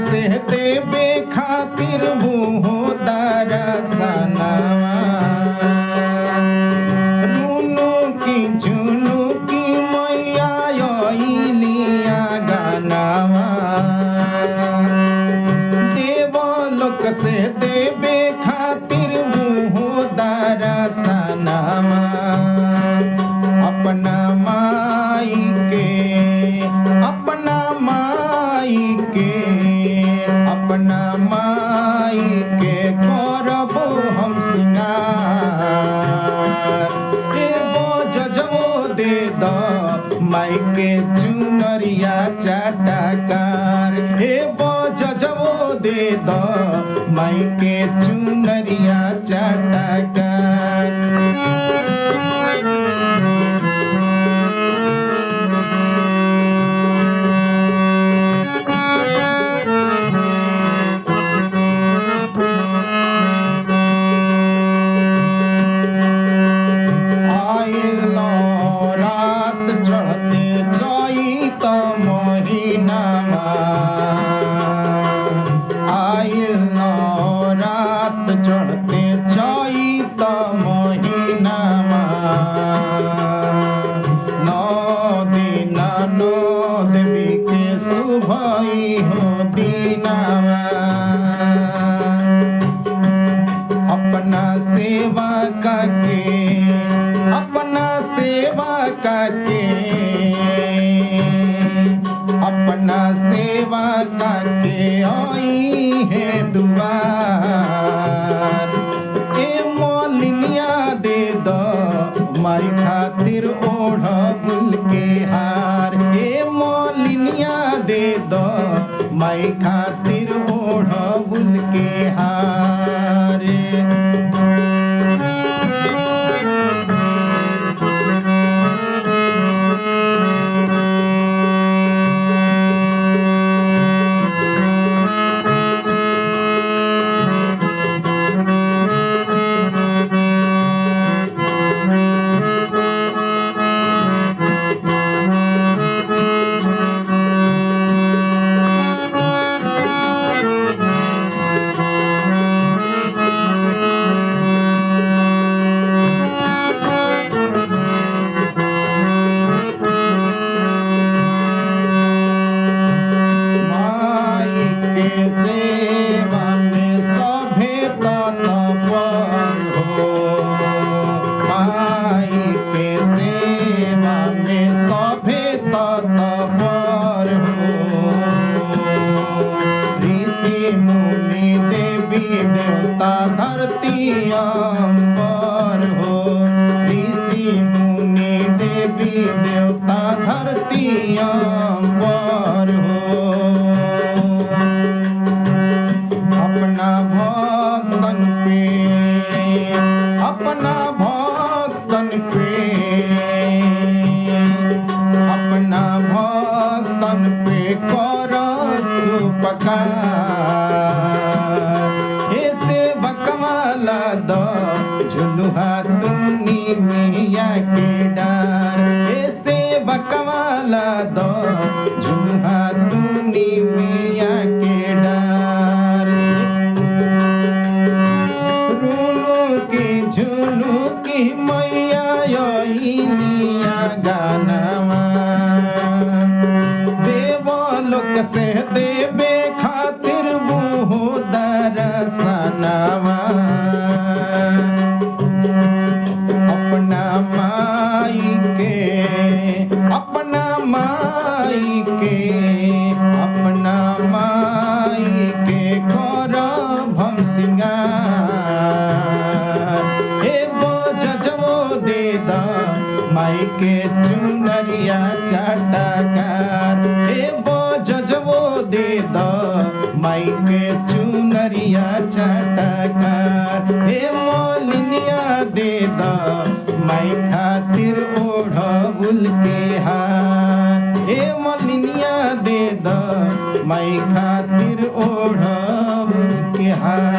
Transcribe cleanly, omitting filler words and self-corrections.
से देवे खातिर वो दरसनवा रूनू की झुनू की मैया लिया गानवा देवलोक से देवे खातिर वो दरसनवा अपना माई के करबो हम सिंगार बजबो दे द माई के चुनरिया चाटकार हे बजबो दे द माई के चुनरिया चाटकार। चढ़ते चैत महीनामा आइल रात चढ़ते चैत महीनामा 9 दिन 9 देवी के शुभई हो दीनामा अपना सेवा करके अपना सेवा करके आई है दुआर ए मोलिनिया दे दो माई खातिर ओढ़बुल के हार ए मोलिनिया दे दो माई खातिर ओढ़बुल के हार। सेवा में सभे तत्पर हो माई के सेवा में सभे तत्पर हो ऋषि मुनि देवी देवता धरती अंबर हो ऋषि मुनि देवी देवता धरती अंबर हो अपना भक्तन पे करस उपकार हे सेवकवाला द झुलुहा तुनी मैया के डार हे सेवकवाला द झुलुहा तुनी मैया के डार। झुनू की मैया लिया गानवा देवलोक से देवे खातिर वो दरसनवा अपना माई के द माई के चुनरिया चटकार। हे मोलिनिया दे द माई खातिर ओढ़बुल के हार। हे मोलिनिया दे द माई खातिर ओढ़बुल के हार।